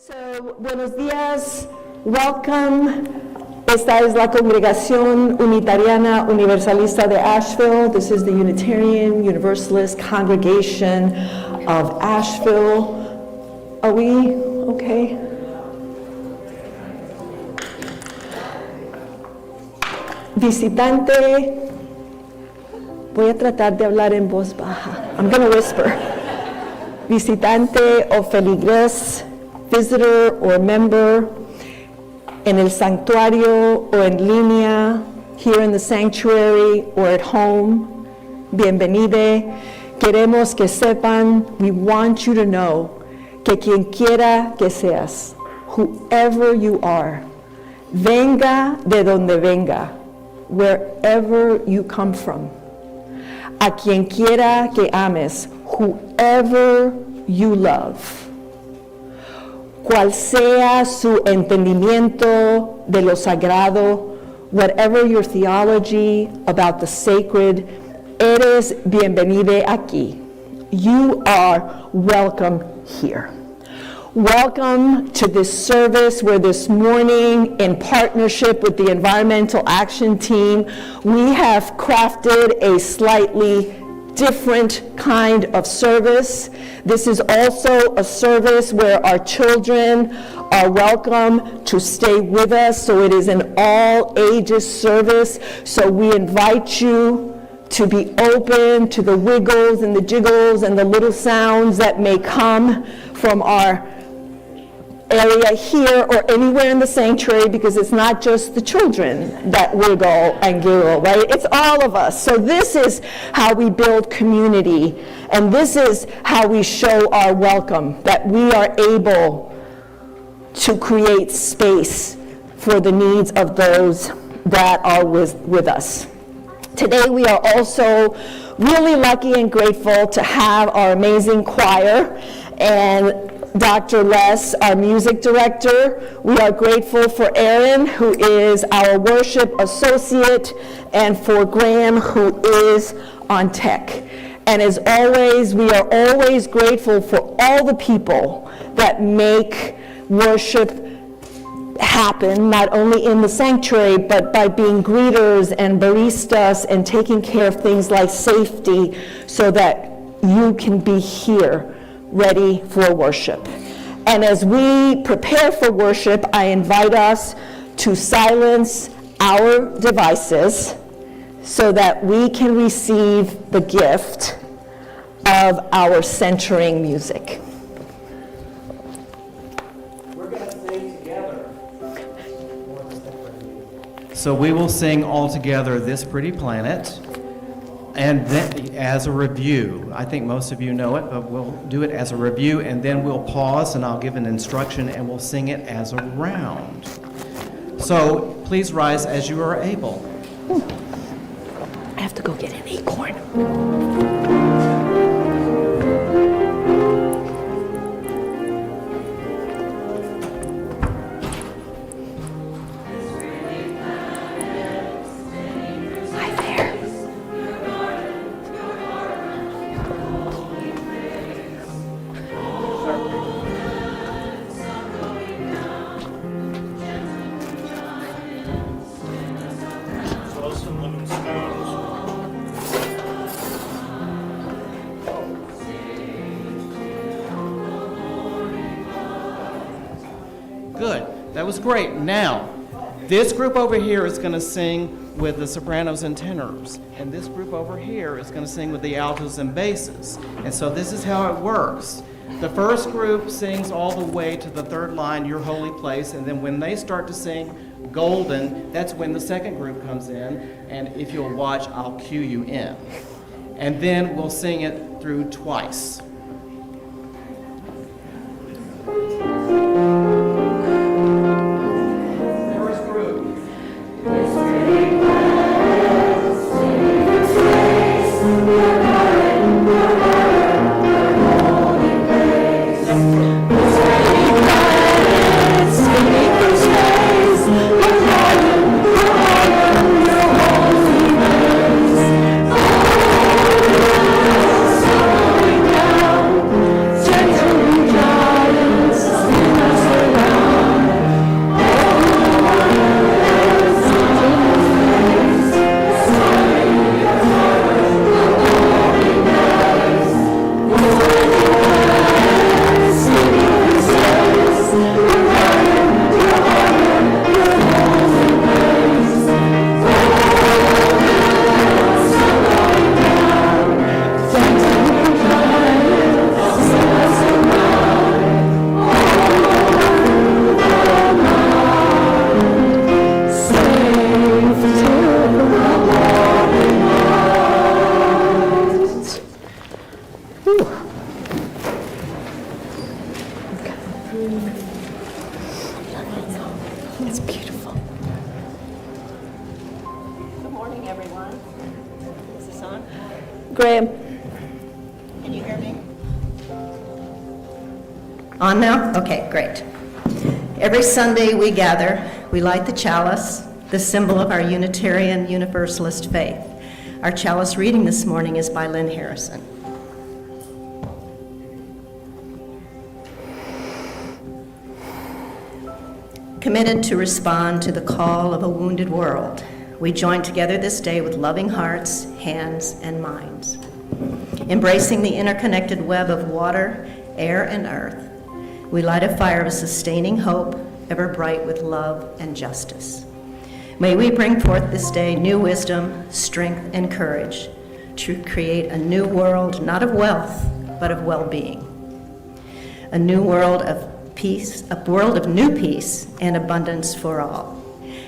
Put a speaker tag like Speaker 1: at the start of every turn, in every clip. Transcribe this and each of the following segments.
Speaker 1: So, buenos días, welcome. Esta es la Congregación Unitariana Universalista de Asheville. This is the Unitarian Universalist Congregation of Asheville. Are we okay? Visitante, voy a tratar de hablar en voz baja. I'm going to whisper. Visitante o feligres, visitor or member, en el santuario o en línea, here in the sanctuary or at home, bienvenide. Queremos que sepan, we want you to know, que quien quiera que seas, whoever you are, venga de donde venga, wherever you come from, a quien quiera que ames, whoever you love, cual sea su entendimiento de lo sagrado, whatever your theology about the sacred, eres bienvenida aquí. You are welcome here. Welcome to this service where this morning, in partnership with the Environmental Action Team, we have crafted a slightly different kind of service. This is also a service where our children are welcome to stay with us, so it is an all ages service. So we invite you to be open to the wiggles and the jiggles and the little sounds that may come from our area here or anywhere in the sanctuary, because it's not just the children that wiggle and giggle, right? It's all of us. So this is how we build community, and this is how we show our welcome, that we are able to create space for the needs of those that are with us. Today we are also really lucky and grateful to have our amazing choir and Dr. Les, our music director. We are grateful for Erin, who is our worship associate, and for Graham, who is on tech. And as always, we are always grateful for all the people that make worship happen, not only in the sanctuary, but by being greeters and baristas and taking care of things like safety so that you can be here ready for worship. And as we prepare for worship, I invite us to silence our devices so that we can receive the gift of our centering music.
Speaker 2: We're going to sing together. So we will sing all together, This Pretty Planet. And then, as a review, I think most of you know it, but we'll do it as a review, and then we'll pause and I'll give an instruction and we'll sing it as a round. So please rise as you are able.
Speaker 1: I have to go get an acorn.
Speaker 2: Good. That was great. Now, this group over here is going to sing with the sopranos and tenors, and this group over here is going to sing with the altos and basses. And so this is how it works. The first group sings all the way to the third line, Your Holy Place, and then when they start to sing Golden, that's when the second group comes in, and if you'll watch, I'll cue you in. And then we'll sing it through twice.
Speaker 3: Your holy
Speaker 1: It's beautiful.
Speaker 3: Good morning, everyone. Is this on?
Speaker 1: Graham.
Speaker 3: Can you hear me? On now? Okay, great. Every Sunday we gather, we light the chalice, the symbol of our Unitarian Universalist faith. Our chalice reading this morning is by Lynn Harrison. Committed to respond to the call of a wounded world, we join together this day with loving hearts, hands, and minds. Embracing the interconnected web of water, air, and earth, we light a fire of sustaining hope, ever bright with love and justice. May we bring forth this day new wisdom, strength, and courage to create a new world, not of wealth, but of well-being. A new world of peace, a world of new peace and abundance for all.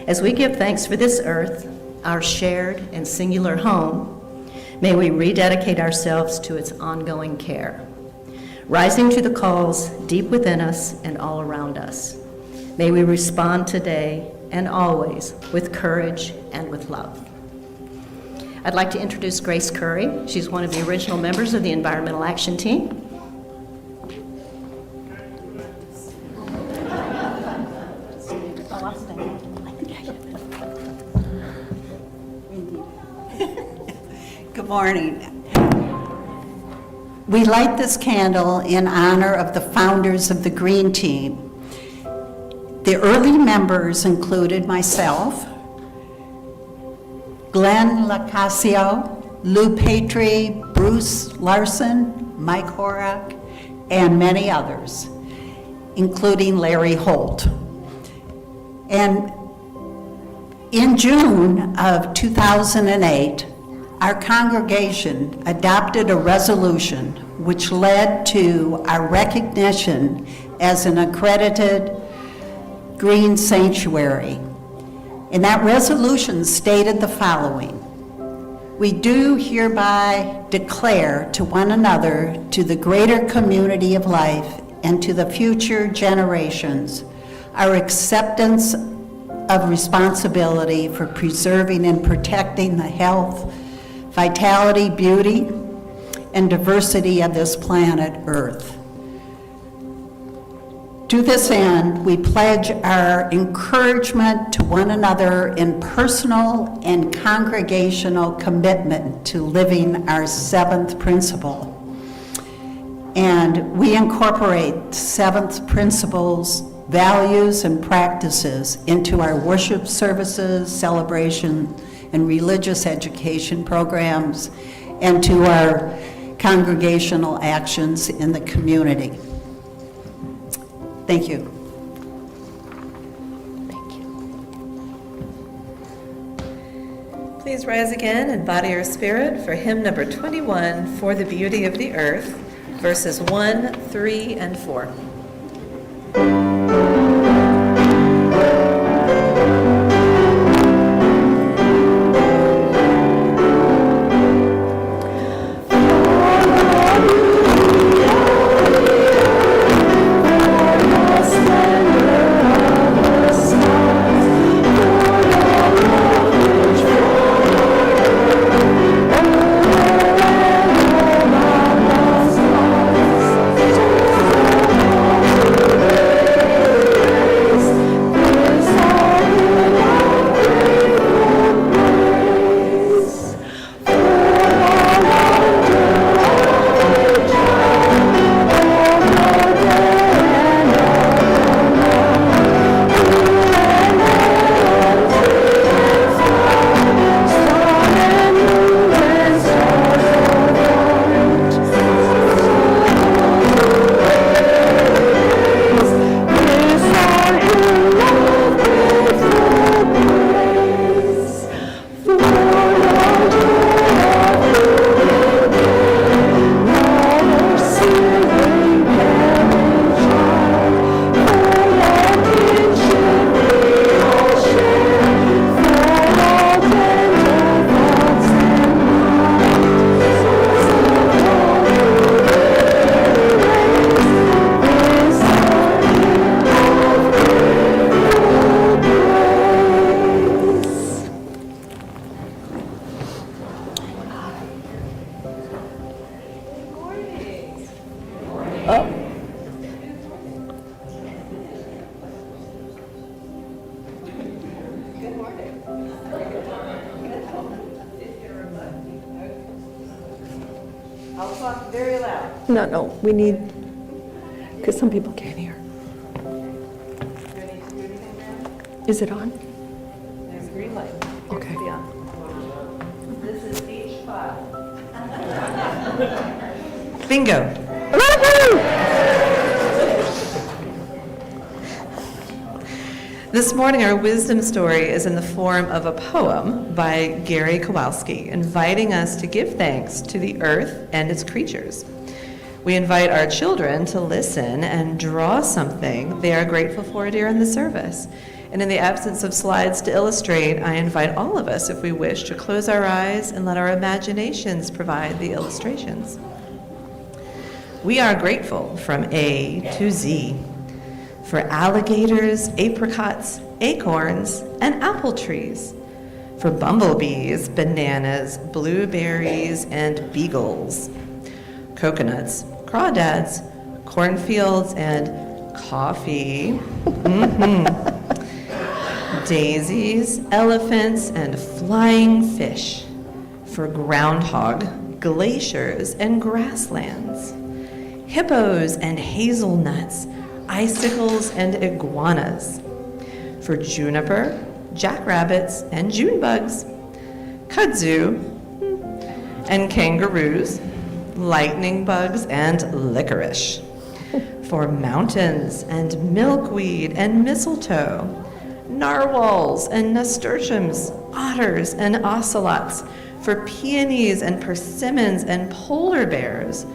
Speaker 3: As we give thanks for this earth, our shared and singular home, may we rededicate ourselves to its ongoing care, rising to the calls deep within us and all around us. May we respond today and always with courage and with love. I'd like to introduce Grace Curry. She's one of the original members of the Environmental Action Team.
Speaker 4: Good morning. We light this candle in honor of the founders of the Green Team. The early members included myself, Glenn Lacasio, Lou Patry, Bruce Larson, Mike Horak, and many others, including Larry Holt. And in June of 2008, our congregation adopted a resolution which led to our recognition as an accredited green sanctuary. And that resolution stated the following: we do hereby declare to one another, to the greater community of life, and to the future generations, our acceptance of responsibility for preserving and protecting the health, vitality, beauty, and diversity of this planet Earth. To this end, we pledge our encouragement to one another in personal and congregational commitment to living our seventh principle. And we incorporate seventh principles, values, and practices into our worship services, celebration, and religious education programs, and to our congregational actions in the community. Thank you.
Speaker 1: Thank you.
Speaker 5: Please rise again and body your spirit for hymn number 21, For the Beauty of the Earth, verses 1, 3, and 4.
Speaker 6: Oh,
Speaker 1: Oh.
Speaker 5: I'll talk very loud.
Speaker 1: No, we need, because some people can't hear.
Speaker 5: Do I need to do anything now?
Speaker 1: Is it on?
Speaker 5: There's a green light. Appears
Speaker 1: Okay.
Speaker 5: to be on. This is H5. Bingo. This morning, our wisdom story is in the form of a poem by Gary Kowalski, inviting us to give thanks to the earth and its creatures. We invite our children to listen and draw something they are grateful for during the service. And in the absence of slides to illustrate, I invite all of us, if we wish, to close our eyes and let our imaginations provide the illustrations. We are grateful from A to Z for alligators, apricots, acorns, and apple trees, for bumblebees, bananas, blueberries, and beagles, coconuts, crawdads, cornfields, and coffee, daisies, elephants, and flying fish, for groundhog, glaciers, and grasslands, hippos and hazelnuts, icicles and iguanas, for juniper, jackrabbits and June bugs, kudzu and kangaroos, lightning bugs and licorice, for mountains and milkweed and mistletoe, narwhals and nasturtiums, otters and ocelots, for peonies and persimmons and polar bears,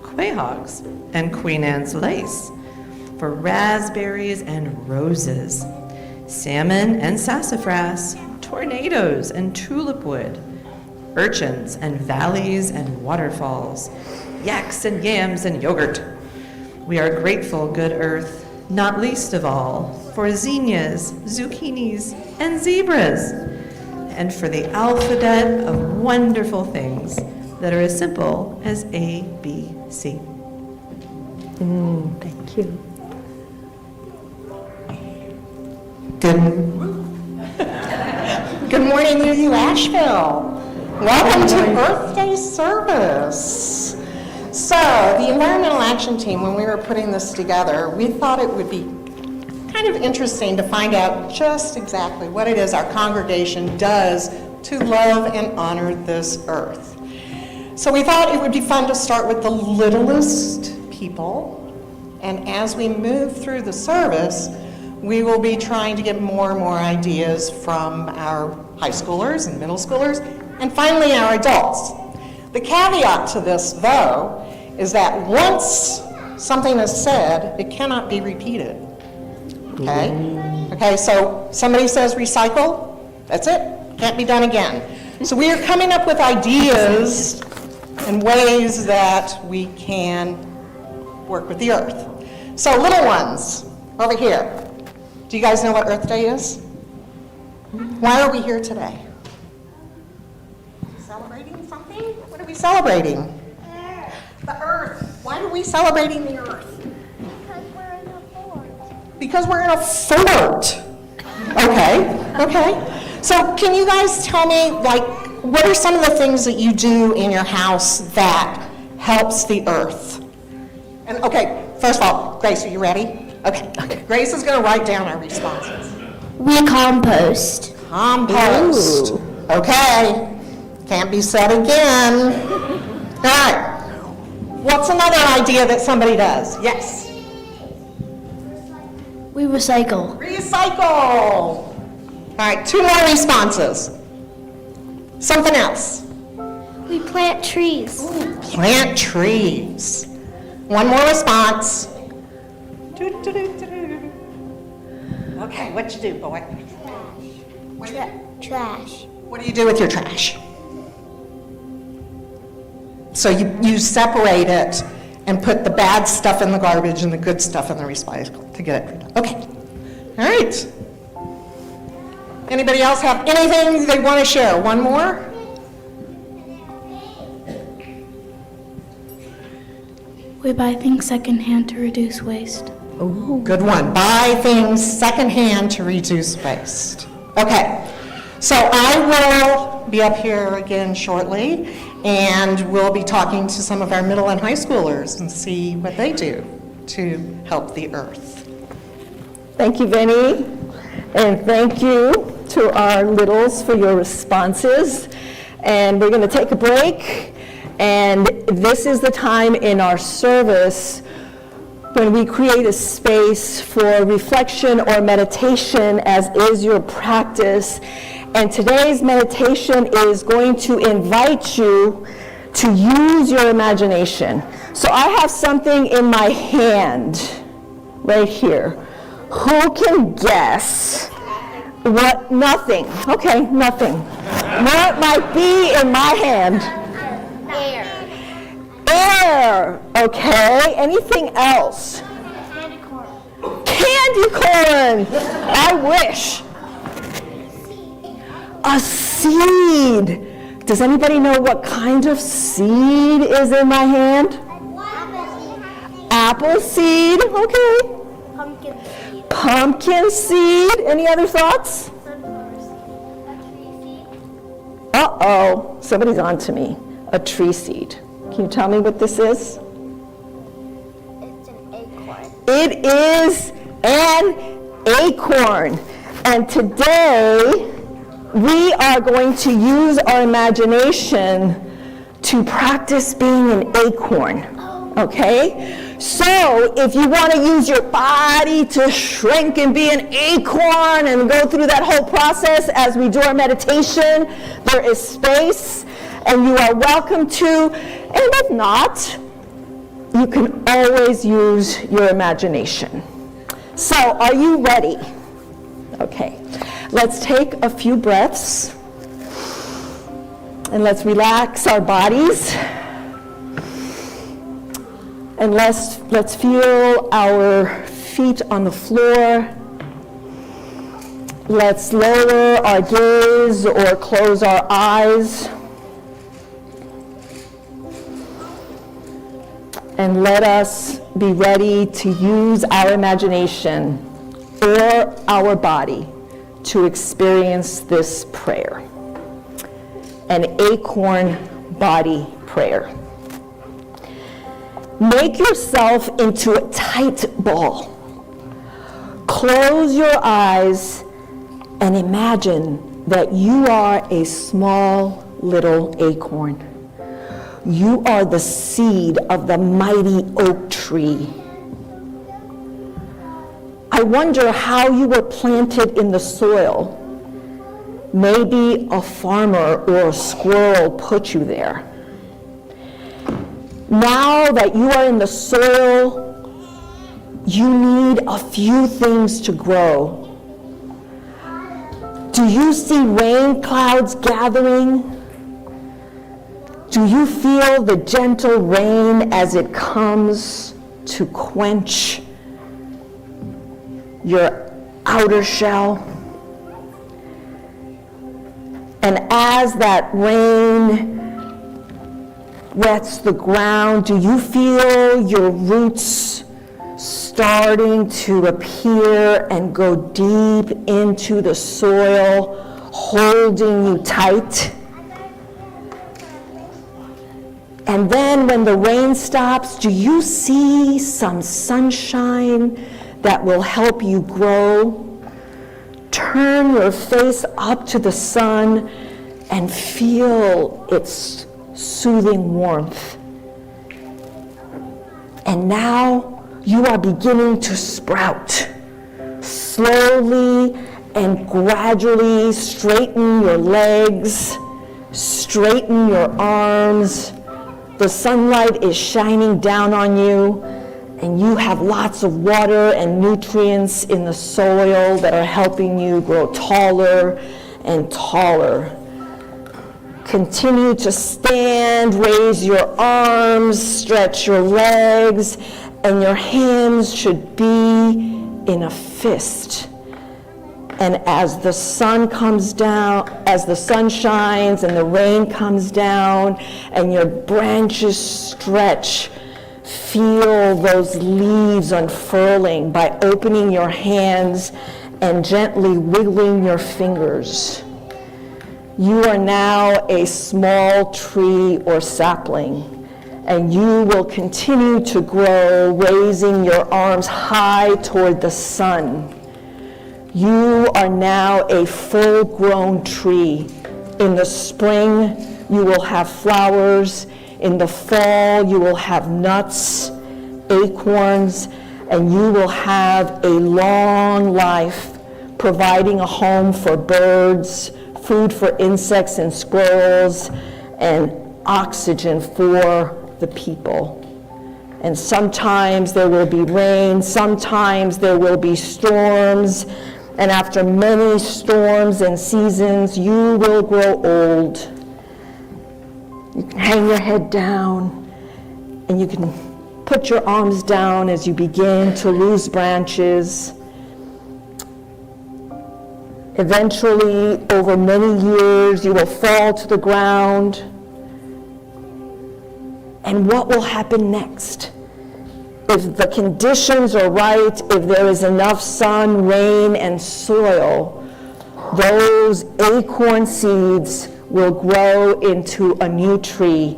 Speaker 5: quahogs and Queen Anne's lace, for raspberries and roses, salmon and sassafras, tornadoes and tulip wood, urchins and valleys and waterfalls, yaks and yams and yogurt. We are grateful, good earth, not least of all, for zinnias, zucchinis, and zebras, and for the alphabet of wonderful things that are as simple as A, B, C.
Speaker 1: Thank you.
Speaker 6: Good morning, UU Asheville. Welcome to Earth Day service. So, the Environmental Action Team, when we were putting this together, we thought it would be kind of interesting to find out just exactly what it is our congregation does to love and honor this earth. So we thought it would be fun to start with the littlest people, and as we move through the service, we will be trying to get more and more ideas from our high schoolers and middle schoolers, and finally our adults. The caveat to this, though, is that once something is said, it cannot be repeated. Okay? Okay, so somebody says recycle, that's it, can't be done again. So we are coming up with ideas and ways that we can work with the earth. So little ones, over here. Do you guys know what Earth Day is? Why are we here today? Celebrating something? What are we celebrating? The earth. Why are we celebrating the earth? Because we're in a fort. Okay. So can you guys tell me, like, what are some of the things that you do in your house that helps the earth? And okay, first of all, Grace, are you ready? Okay. Grace is going to write down our responses.
Speaker 7: We compost.
Speaker 6: Compost. Okay. Can't be said again. All right. What's another idea that somebody does? Yes.
Speaker 7: We recycle.
Speaker 6: Recycle. All right, 2 more responses. Something else.
Speaker 7: We plant trees.
Speaker 6: Plant trees. 1 more response. Okay, what you do, boy?
Speaker 7: Trash.
Speaker 6: What do you do with your trash? So you separate it and put the bad stuff in the garbage and the good stuff in the recycle to get it done. Okay. All right. Anybody else have anything they want to share? 1 more?
Speaker 7: We buy things secondhand to reduce waste.
Speaker 6: Ooh, good one. Buy things secondhand to reduce waste. Okay, so I will be up here again shortly, and we'll be talking to some of our middle and high schoolers and see what they do to help the earth.
Speaker 1: Thank you, Venny, and thank you to our littles for your responses. And we're going to take a break, and this is the time in our service when we create a space for reflection or meditation, as is your practice. And today's meditation is going to invite you to use your imagination. So I have something in my hand right here. Who can guess what? Nothing. Okay, nothing. What might be in my hand?
Speaker 7: Air.
Speaker 1: Air. Okay. Anything else?
Speaker 7: Candy corn.
Speaker 1: Candy corn. I wish. A seed. Does anybody know what kind of seed is in my hand? Apple seed. Okay.
Speaker 7: Pumpkin seed.
Speaker 1: Pumpkin seed. Any other thoughts?
Speaker 7: Sunflower seed. A tree seed.
Speaker 1: Uh-oh. Somebody's on to me. A tree seed. Can you tell me what this is?
Speaker 7: It's an acorn.
Speaker 1: It is an acorn. And today, we are going to use our imagination to practice being an acorn. Okay? So, if you want to use your body to shrink and be an acorn and go through that whole process as we do our meditation, there is space, and you are welcome to. And if not, you can always use your imagination. So, are you ready? Okay. Let's take a few breaths, and let's relax our bodies. And let's feel our feet on the floor. Let's lower our gaze or close our eyes. And let us be ready to use our imagination or our body to experience this prayer. An acorn body prayer. Make yourself into a tight ball. Close your eyes and imagine that you are a small little acorn. You are the seed of the mighty oak tree. I wonder how you were planted in the soil. Maybe a farmer or a squirrel put you there. Now that you are in the soil, you need a few things to grow. Do you see rain clouds gathering? Do you feel the gentle rain as it comes to quench your outer shell? And as that rain wets the ground, do you feel your roots starting to appear and go deep into the soil, holding you tight? And then when the rain stops, do you see some sunshine that will help you grow? Turn your face up to the sun and feel its soothing warmth. And now you are beginning to sprout. Slowly and gradually straighten your legs, straighten your arms. The sunlight is shining down on you, and you have lots of water and nutrients in the soil that are helping you grow taller and taller. Continue to stand, raise your arms, stretch your legs, and your hands should be in a fist. And as the sun comes down, as the sun shines and the rain comes down and your branches stretch, Feel those leaves unfurling by opening your hands and gently wiggling your fingers. You are now a small tree or sapling, and you will continue to grow, raising your arms high toward the sun. You are now a full-grown tree. In the spring, you will have flowers. In the fall, you will have nuts, acorns, and you will have a long life, providing a home for birds, food for insects and squirrels, and oxygen for the people. And sometimes there will be rain, sometimes there will be storms, and after many storms and seasons, you will grow old. You can hang your head down, and you can put your arms down as you begin to lose branches. Eventually, over many years, you will fall to the ground. And what will happen next? If the conditions are right, if there is enough sun, rain, and soil, those acorn seeds will grow into a new tree,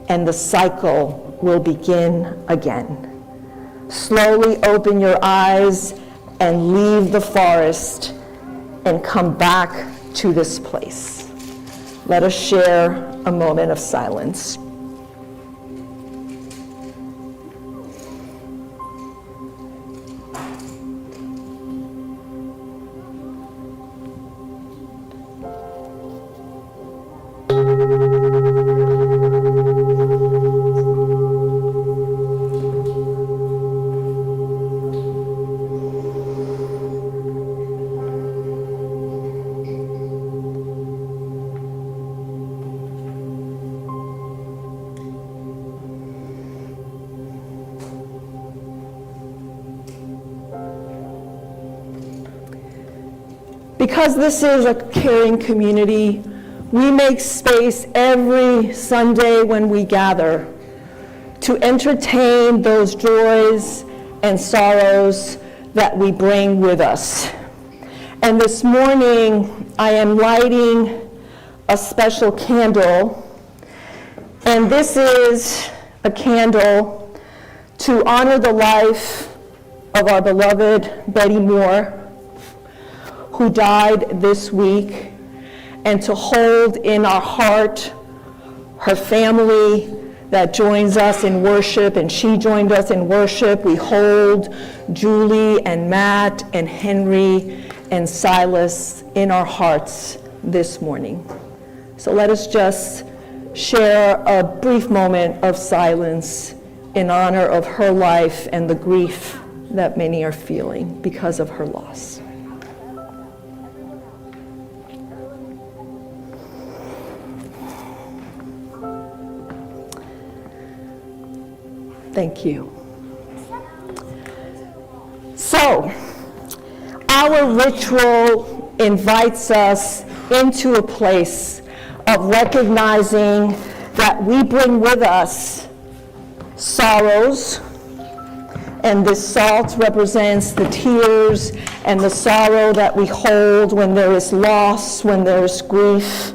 Speaker 1: and the cycle will begin again. Slowly open your eyes and leave the forest and come back to this place. Let us share a moment of silence. Because this is a caring community, we make space every Sunday when we gather to entertain those joys and sorrows that we bring with us. And this morning, I am lighting a special candle, and this is a candle to honor the life of our beloved Betty Moore, who died this week, and to hold in our heart her family that joins us in worship, and she joined us in worship. We hold Julie and Matt and Henry and Silas in our hearts this morning. So let us just share a brief moment of silence in honor of her life and the grief that many are feeling because of her loss. Thank you. So, our ritual invites us into a place of recognizing that we bring with us sorrows, and this salt represents the tears and the sorrow that we hold when there is loss, when there is grief.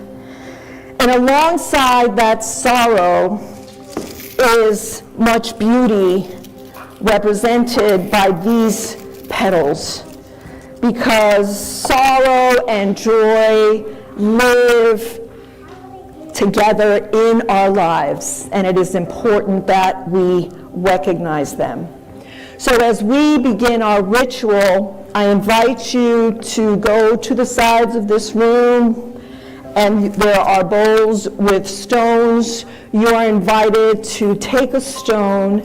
Speaker 1: And alongside that sorrow is much beauty represented by these petals, because sorrow and joy live together in our lives, and it is important that we recognize them. So as we begin our ritual, I invite you to go to the sides of this room, and there are bowls with stones. You are invited to take a stone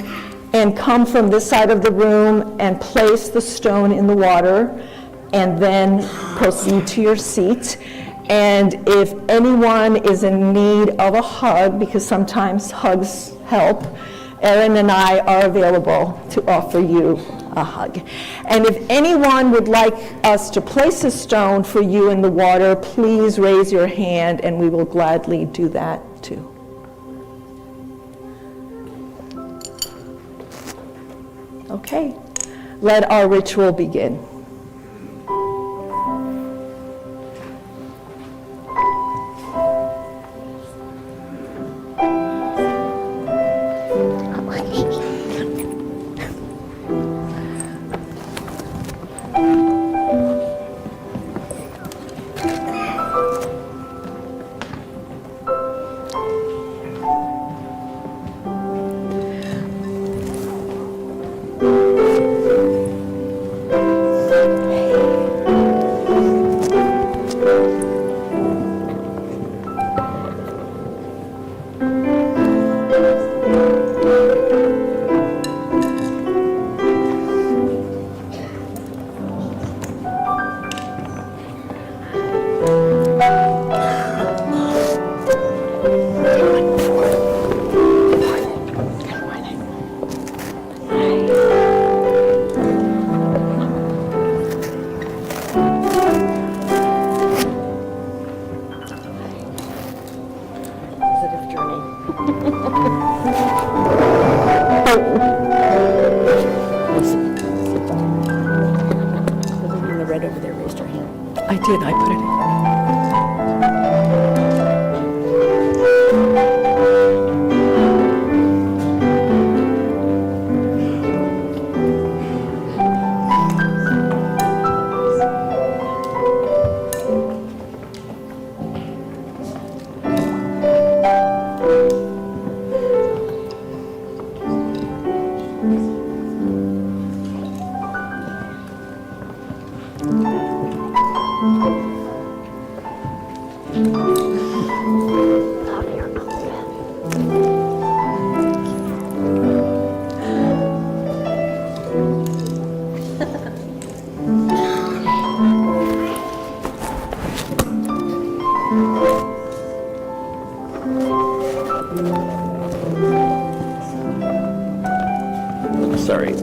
Speaker 1: and come from this side of the room and place the stone in the water, and then proceed to your seat. And if anyone is in need of a hug, because sometimes hugs help, Erin and I are available to offer you a hug. And if anyone would like us to place a stone for you in the water, please raise your hand and we will gladly do that too. Okay, let our ritual begin. I did, I put it in.
Speaker 8: Sorry.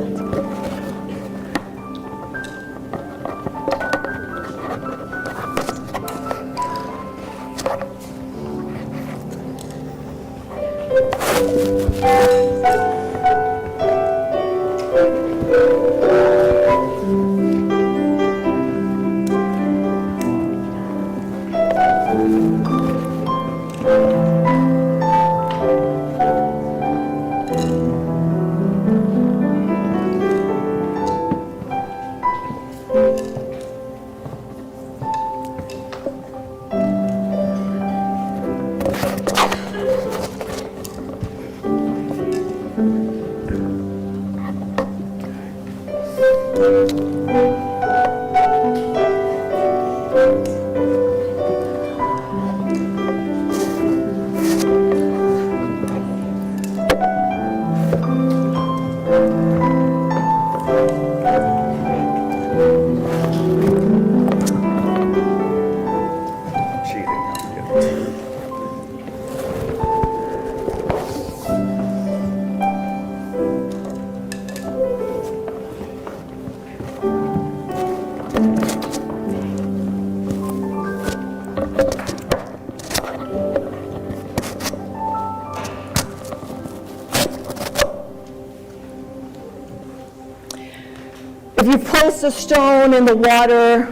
Speaker 1: If you place a stone in the water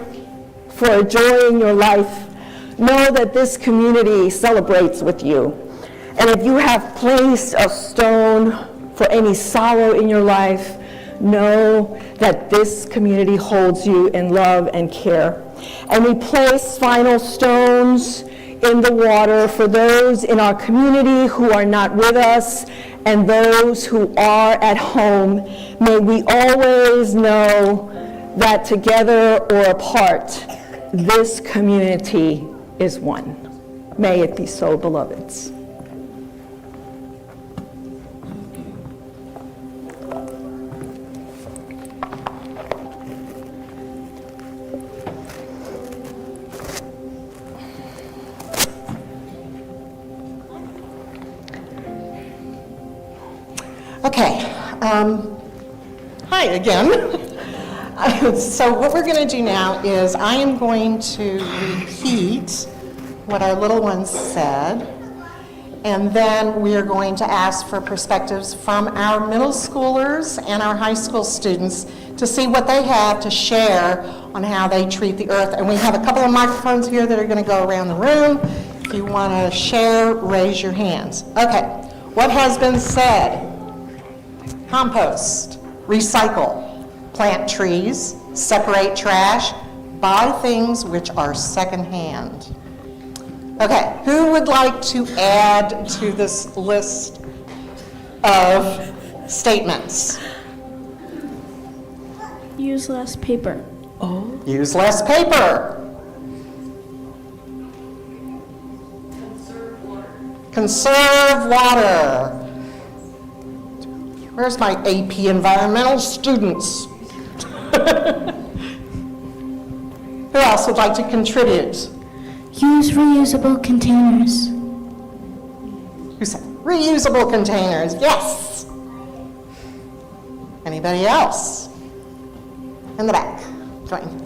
Speaker 1: for a joy in your life, know that this community celebrates with you. And if you have placed a stone for any sorrow in your life, know that this community holds you in love and care. And we place final stones in the water for those in our community who are not with us and those who are at home. May we always know that together or apart, this community is one. May it be so, beloveds.
Speaker 6: Okay, hi again. So what we're going to do now is I am going to repeat what our little ones said, And then we are going to ask for perspectives from our middle schoolers and our high school students to see what they have to share on how they treat the earth. And we have a couple of microphones here that are going to go around the room. If you want to share, raise your hands. Okay, what has been said? Compost, recycle, plant trees, separate trash, buy things which are secondhand. Okay, who would like to add to this list of statements?
Speaker 8: Use less paper.
Speaker 6: Use less paper. Conserve water. Where's my AP environmental students? Who else would like to contribute?
Speaker 8: Use reusable containers.
Speaker 6: Who said reusable containers? Yes. Anybody else? In the back. Go ahead.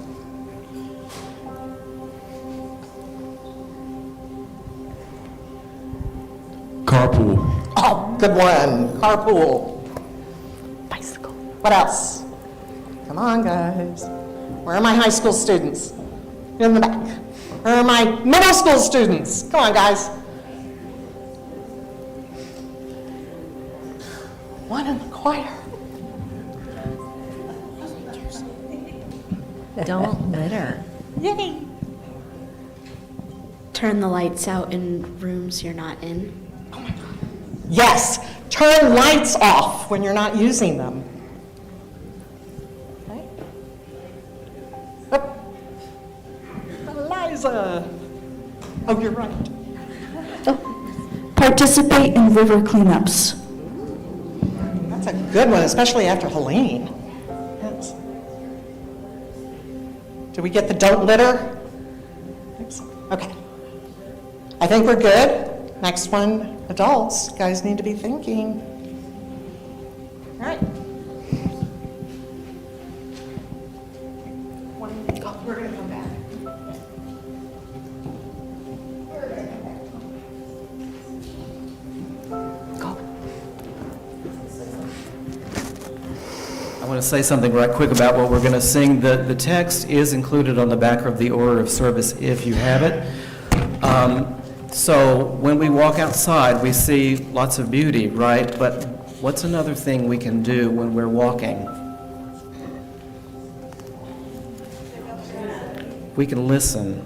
Speaker 9: Carpool.
Speaker 6: Oh, good one. Carpool. Bicycle. What else? Come on, guys. Where are my high school students? In the back. Where are my middle school students? Come on, guys. One in the choir.
Speaker 3: Don't litter.
Speaker 6: Yay.
Speaker 8: Turn the lights out in rooms you're not in.
Speaker 6: Yes, turn lights off when you're not using them. Okay. Oh. Eliza. Oh, you're right.
Speaker 8: Participate in river cleanups.
Speaker 6: That's a good one, especially after Helene. Yes. Did we get the don't litter? Okay. I think we're good. Next one, adults. Guys need to be thinking. All right. We're going to come back.
Speaker 2: I want to say something right quick about what we're going to sing. The text is included on the back of the order of service if you have it. So when we walk outside, we see lots of beauty, right? But what's another thing we can do when we're walking? We can listen.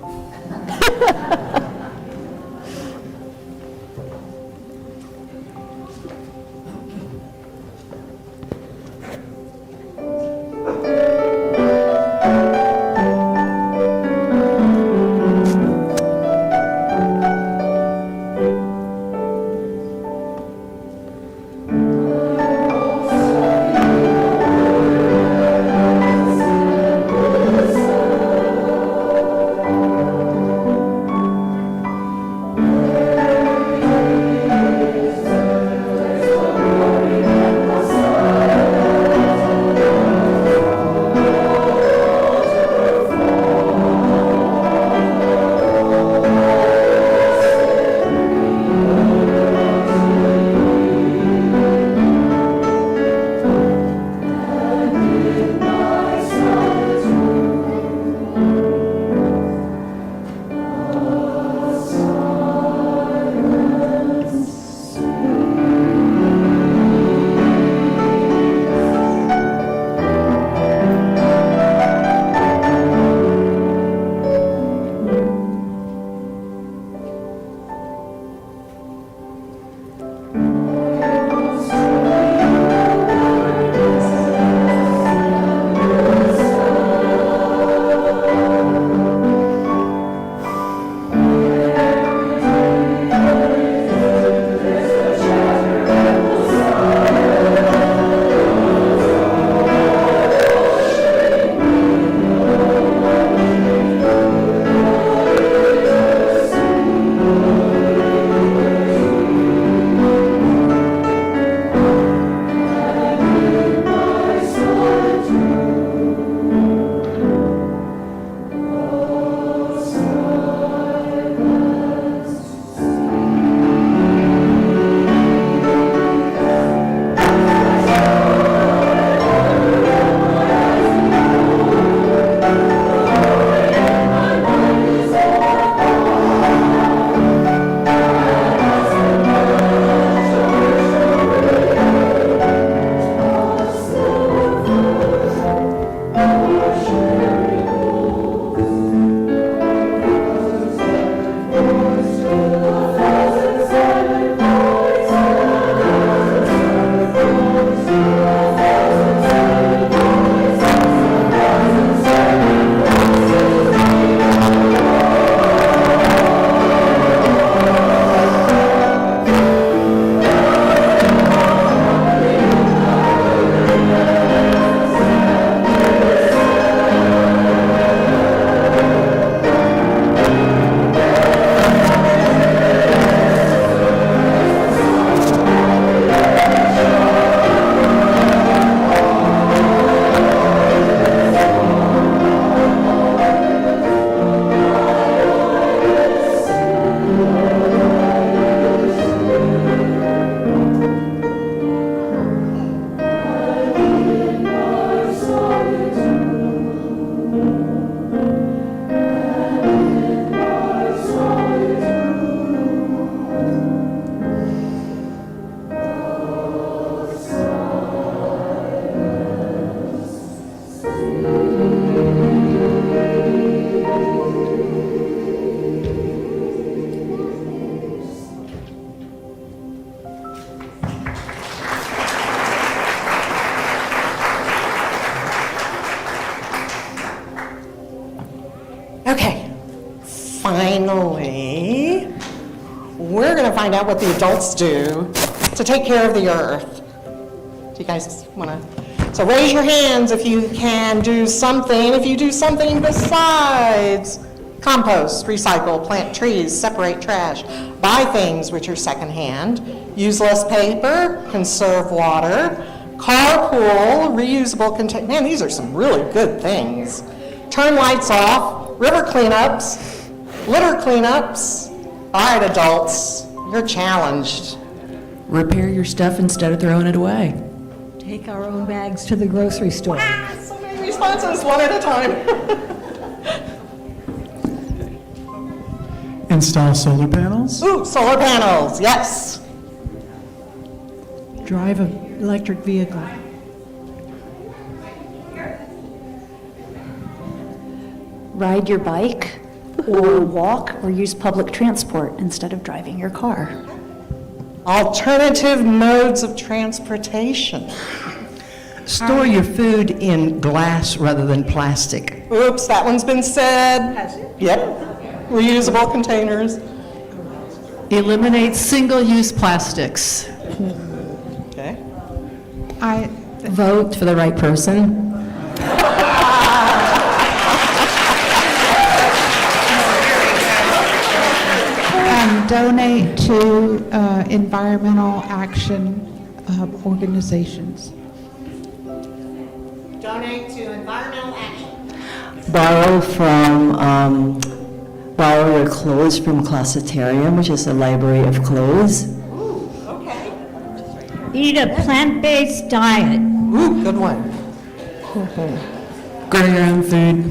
Speaker 6: finally, we're going to find out what the adults do to take care of the earth. Do you guys want to? So raise your hands if you can do something. If you do something besides compost, recycle, plant trees, separate trash, buy things which are secondhand, use less paper, conserve water, carpool, reusable container. Man, these are some really good things. Turn lights off, river cleanups, litter cleanups. All right, adults, you're challenged.
Speaker 10: Repair your stuff instead of throwing it away.
Speaker 11: Take our own bags to the grocery store.
Speaker 6: So many responses, one at a time.
Speaker 12: Install solar panels.
Speaker 6: Ooh, solar panels, yes.
Speaker 11: Drive an electric vehicle.
Speaker 8: Ride your bike, or walk, or use public transport instead of driving your car.
Speaker 6: Alternative modes of transportation.
Speaker 10: Store your food in glass rather than plastic.
Speaker 6: Oops, that one's been said. Has it? Yep. Reusable containers.
Speaker 10: Eliminate single-use plastics.
Speaker 6: Okay.
Speaker 10: I vote for the right person.
Speaker 11: Donate to environmental action organizations.
Speaker 6: Donate to environmental action.
Speaker 13: Borrow your clothes from Classitarium, which is a library of clothes.
Speaker 6: Ooh, okay.
Speaker 11: Eat a plant-based diet.
Speaker 6: Ooh, good one.
Speaker 10: Grow your own food.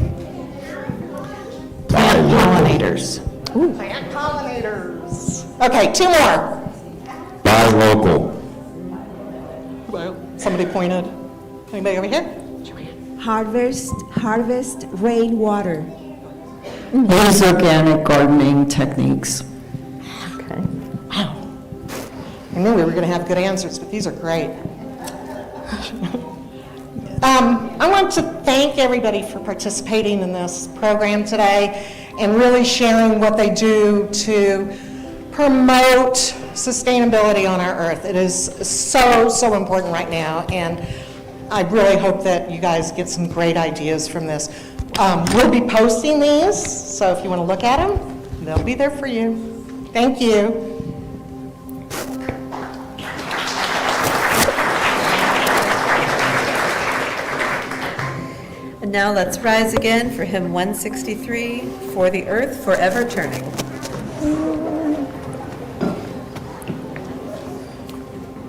Speaker 10: Plant pollinators.
Speaker 6: Ooh. Plant pollinators. Okay, two more.
Speaker 9: Buy local.
Speaker 6: Well, somebody pointed. Anybody over here?
Speaker 11: Harvest rainwater.
Speaker 13: Use organic gardening techniques.
Speaker 6: Okay. Wow. I knew we were going to have good answers, but these are great. I want to thank everybody for participating in this program today and really sharing what they do to promote sustainability on our earth. It is so important right now, and I really hope that you guys get some great ideas from this. We'll be posting these, so if you want to look at them, they'll be there for you. Thank you.
Speaker 5: And now let's rise again for hymn 163, For the Earth Forever Turning.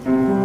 Speaker 7: For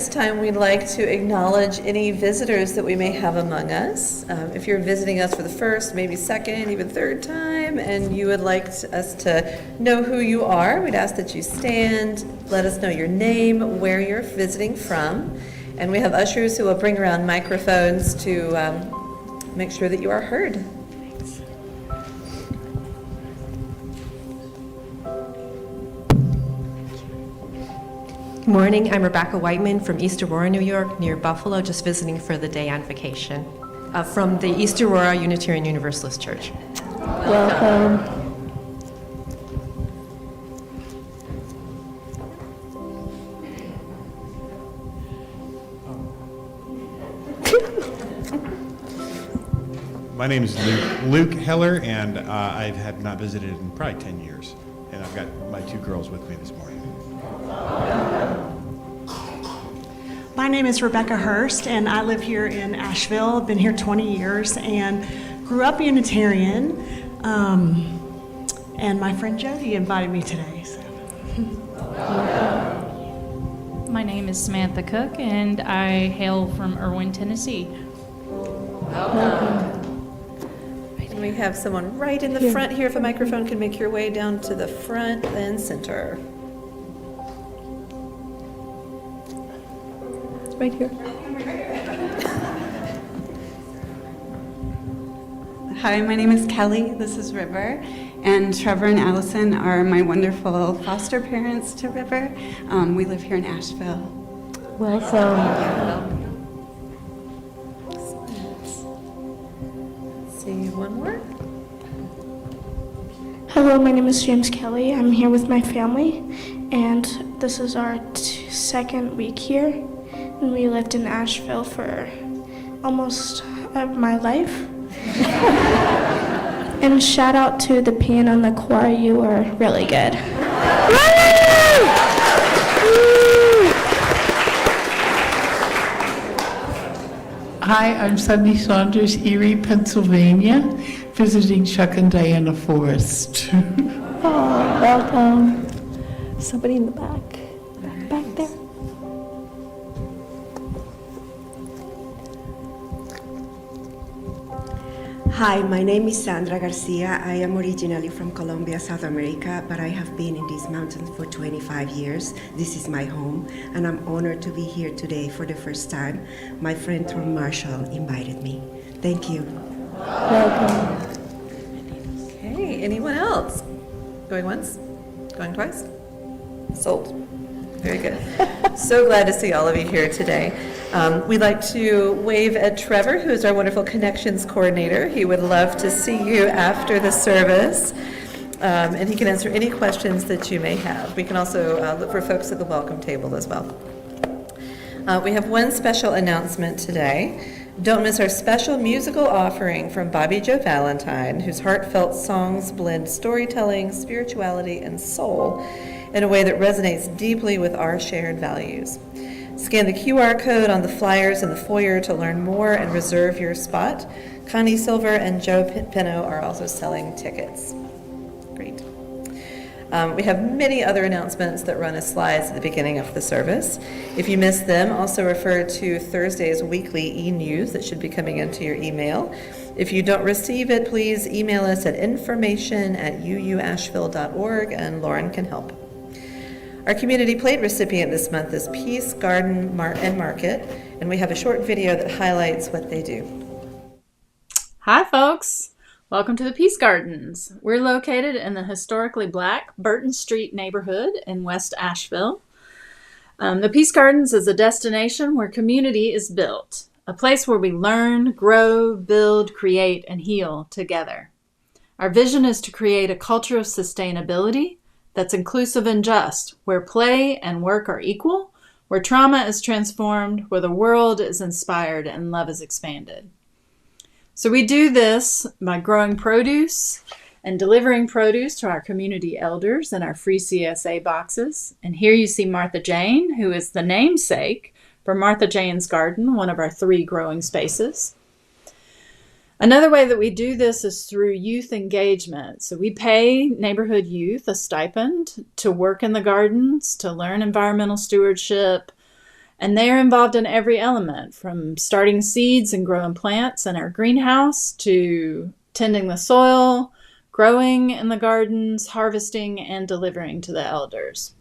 Speaker 5: this time, we'd like to acknowledge any visitors that we may have among us. If you're visiting us for the first, maybe second, even third time, and you would like us to know who you are, we'd ask that you stand, let us know your name, where you're visiting from, and we have ushers who will bring around microphones to make sure that you are heard.
Speaker 14: Good morning, I'm Rebecca Whiteman from East Aurora, New York, near Buffalo, just visiting for the day on vacation. From the East Aurora Unitarian Universalist Church.
Speaker 1: Welcome.
Speaker 15: My name is Luke Heller, and I have not visited in probably 10 years. And I've got my 2 girls with me this morning.
Speaker 16: My name is Rebecca Hurst, and I live here in Asheville. I've been here 20 years and grew up Unitarian. And my friend Jody invited me today. So.
Speaker 17: My name is Samantha Cook, and I hail from Irwin, Tennessee.
Speaker 5: And we have someone right in the front here. If a microphone can make your way down to the front and center.
Speaker 1: Right here.
Speaker 18: Hi, my name is Kelly. This is River. And Trevor and Allison are my wonderful foster parents to River. We live here in Asheville.
Speaker 1: Welcome.
Speaker 5: Let's see, one more.
Speaker 19: Hello, my name is James Kelly. I'm here with my family, and this is our second week here. And we lived in Asheville for almost my life. And shout out to the piano and the choir. You are really good.
Speaker 20: Hi, I'm Sunny Saunders, Erie, Pennsylvania, visiting Chuck and Diana Forrest.
Speaker 1: Oh, welcome. Somebody in the back there.
Speaker 21: Hi, my name is Sandra Garcia. I am originally from Colombia, South America, but I have been in these mountains for 25 years. This is my home, and I'm honored to be here today for the first time. My friend from Marshall invited me. Thank you.
Speaker 1: Welcome.
Speaker 5: Okay, anyone else? Going once? Going twice? Sold. Very good. So glad to see all of you here today. We'd like to wave at Trevor, who is our wonderful connections coordinator. He would love to see you after the service, and he can answer any questions that you may have. We can also look for folks at the welcome table as well. We have one special announcement today. Don't miss our special musical offering from Bobby Joe Valentine, whose heartfelt songs blend storytelling, spirituality, and soul in a way that resonates deeply with our shared values. Scan the QR code on the flyers in the foyer to learn more and reserve your spot. Connie Silver and Joe Pino are also selling tickets. Great. We have many other announcements that run as slides at the beginning of the service. If you missed them, also refer to Thursday's weekly e-news that should be coming into your email. If you don't receive it, please email us at information@uuasheville.org and Lauren can help. Our community plate recipient this month is Peace Garden and Market, and we have a short video that highlights what they do.
Speaker 17: Hi, folks. Welcome to the Peace Gardens. We're located in the historically black Burton Street neighborhood in West Asheville. The Peace Gardens is a destination where community is built, a place where we learn, grow, build, create, and heal together. Our vision is to create a culture of sustainability that's inclusive and just, where play and work are equal, where trauma is transformed, where the world is inspired and love is expanded. So we do this by growing produce and delivering produce to our community elders in our free CSA boxes. And here you see Martha Jane, who is the namesake for Martha Jane's Garden, one of our 3 growing spaces. Another way that we do this is through youth engagement. So we pay neighborhood youth a stipend to work in the gardens, to learn environmental stewardship, And they are involved in every element, from starting seeds and growing plants in our greenhouse to tending the soil, growing in the gardens, harvesting, and delivering to the elders.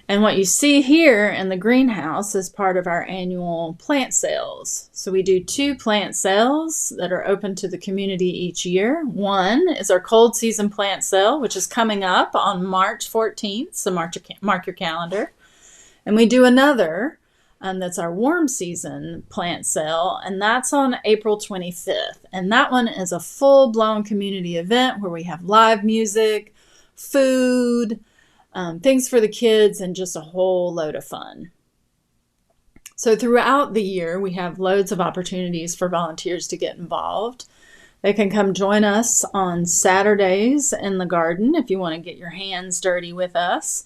Speaker 17: And what you see here in the greenhouse is part of our annual plant sales. So we do 2 plant sales that are open to the community each year. One is our cold season plant sale, which is coming up on March 14th, so mark your calendar. And we do another, that's our warm season plant sale, and that's on April 25th. And that one is a full-blown community event where we have live music, food, things for the kids, and just a whole load of fun. So throughout the year, we have loads of opportunities for volunteers to get involved. They can come join us on Saturdays in the garden if you want to get your hands dirty with us.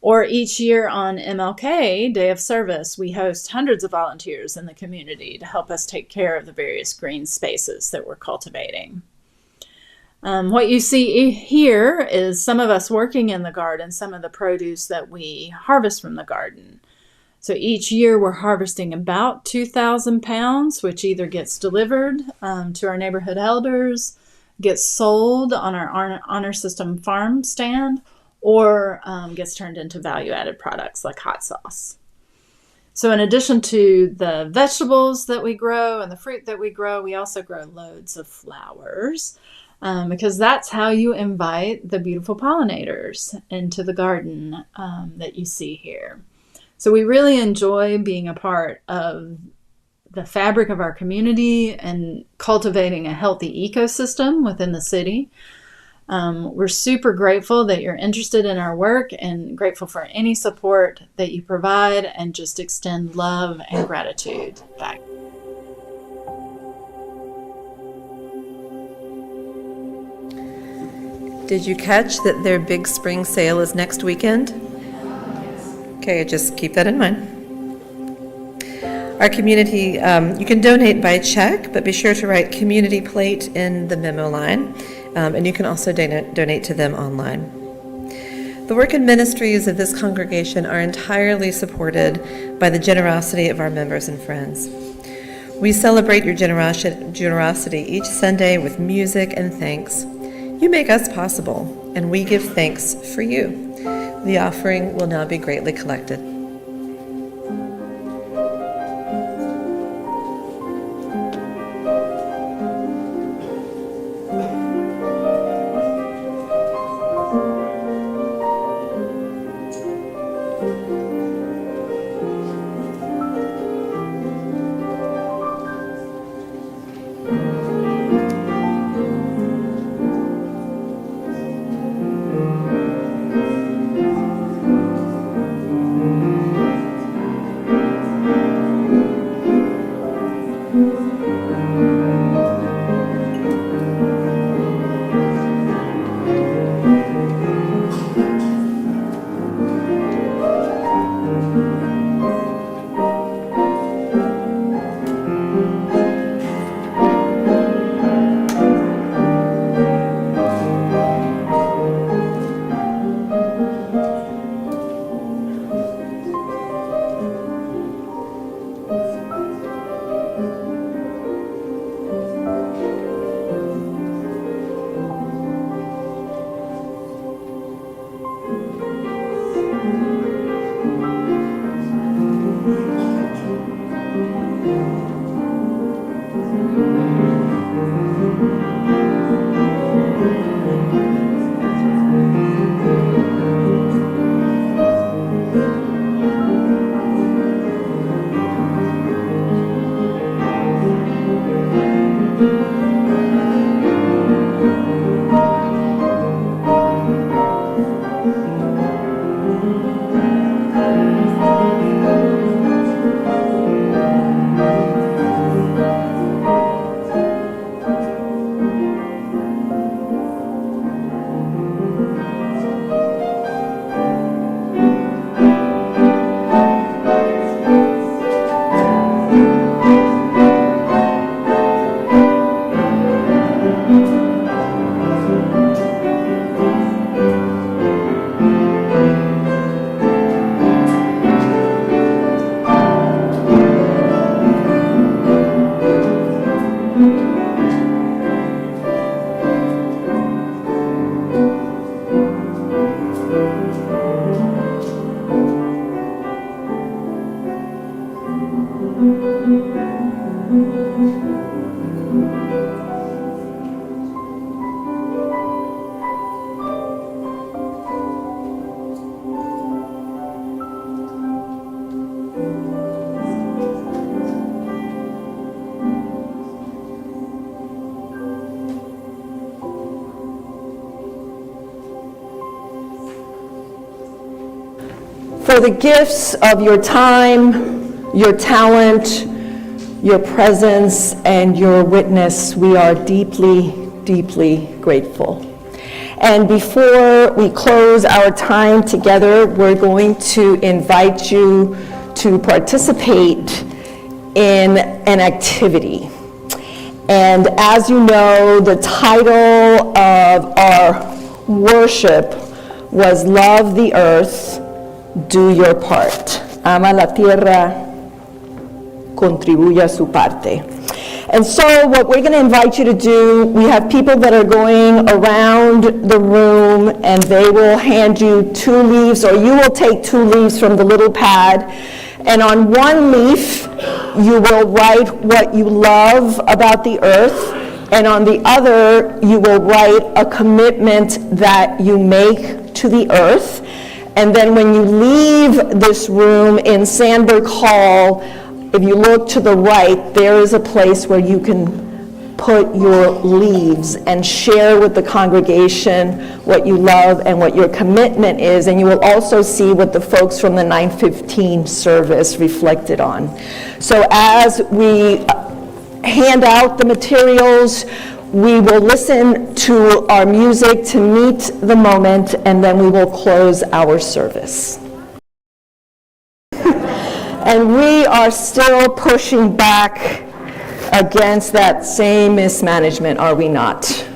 Speaker 17: Or each year on MLK, Day of Service, we host hundreds of volunteers in the community to help us take care of the various green spaces that we're cultivating. What you see here is some of us working in the garden, some of the produce that we harvest from the garden. So each year we're harvesting about 2,000 pounds, which either gets delivered to our neighborhood elders, gets sold on our honor system farm stand, or gets turned into value-added products like hot sauce. So in addition to the vegetables that we grow and the fruit that we grow, we also grow loads of flowers. Because that's how you invite the beautiful pollinators into the garden that you see here. So we really enjoy being a part of the fabric of our community and cultivating a healthy ecosystem within the city. We're super grateful that you're interested in our work and grateful for any support that you provide, and just extend love and gratitude back.
Speaker 5: Did you catch that their big spring sale is next weekend? Okay, just keep that in mind. Our community, you can donate by check, but be sure to write community plate in the memo line, and you can also donate to them online. The work and ministries of this congregation are entirely supported by the generosity of our members and friends. We celebrate your generosity each Sunday with music and thanks. You make us possible, and we give thanks for you. The offering will now be greatly collected.
Speaker 1: For the gifts of your time, your talent, your presence, and your witness, we are deeply, deeply grateful. And before we close our time together, we're going to invite you to participate in an activity. And as you know, the title of our worship was Love the Earth, Do Your Part. Ama la tierra, contribuya su parte. And so what we're going to invite you to do, we have people that are going around the room and they will hand you 2 leaves, or you will take 2 leaves from the little pad. And on one leaf, you will write what you love about the earth. And on the other, you will write a commitment that you make to the earth. And then when you leave this room in Sandberg Hall, if you look to the right, there is a place where you can put your leaves and share with the congregation what you love and what your commitment is. And you will also see what the folks from the 9:15 service reflected on. So as we hand out the materials, we will listen to our music to meet the moment, and then we will close our service. And we are still pushing back against that same mismanagement, are we not?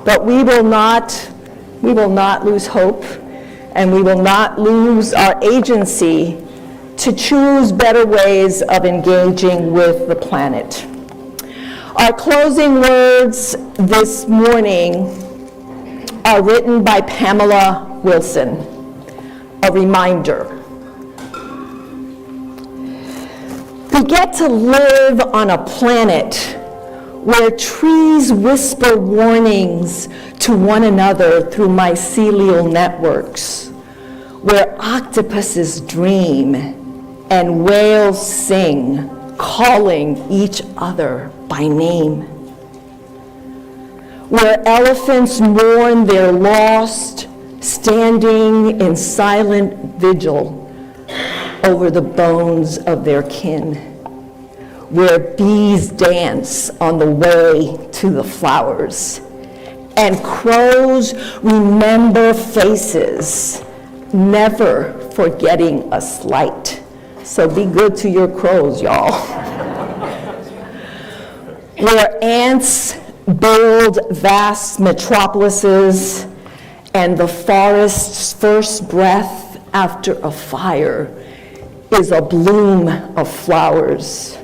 Speaker 1: But we will not lose hope, and we will not lose our agency to choose better ways of engaging with the planet. Our closing words this morning are written by Pamela Wilson, a reminder. We get to live on a planet where trees whisper warnings to one another through mycelial networks, where octopuses dream and whales sing, calling each other by name, where elephants mourn their lost, standing in silent vigil over the bones of their kin, where bees dance on the way to the flowers, and crows remember faces, never forgetting a slight. So be good to your crows, y'all. Where ants build vast metropolises, and the forest's first breath after a fire is a bloom of flowers.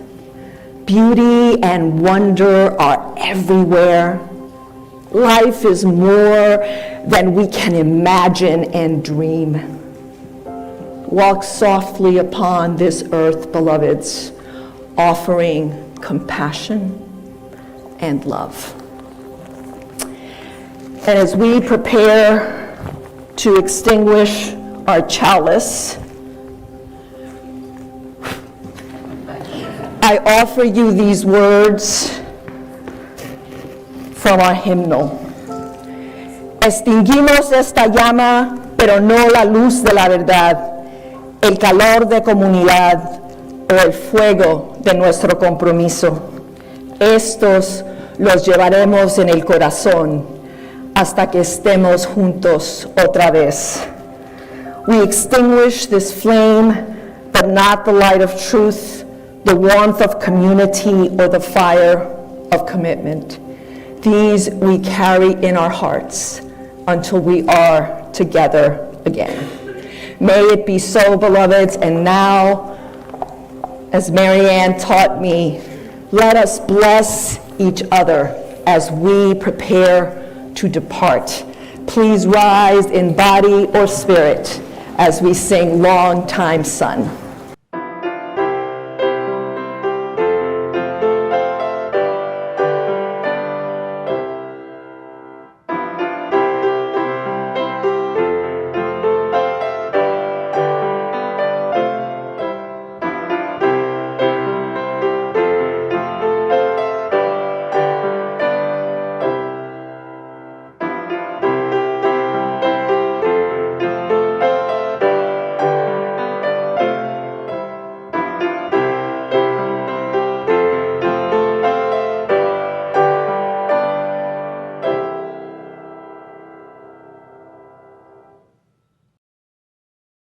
Speaker 1: Beauty and wonder are everywhere. Life is more than we can imagine and dream. Walk softly upon this earth, beloveds, offering compassion and love. And as we prepare to extinguish our chalice, I offer you these words from our hymnal. Extinguimos esta llama, pero no la luz de la verdad, el calor de comunidad o el fuego de nuestro compromiso. Estos los llevaremos en el corazón hasta que estemos juntos otra vez. We extinguish this flame, but not the light of truth, the warmth of community, or the fire of commitment. These we carry in our hearts until we are together again. May it be so, beloveds, and now, as Mary Ann taught me, let us bless each other as we prepare to depart. Please rise in body or spirit as we sing Long Time Son.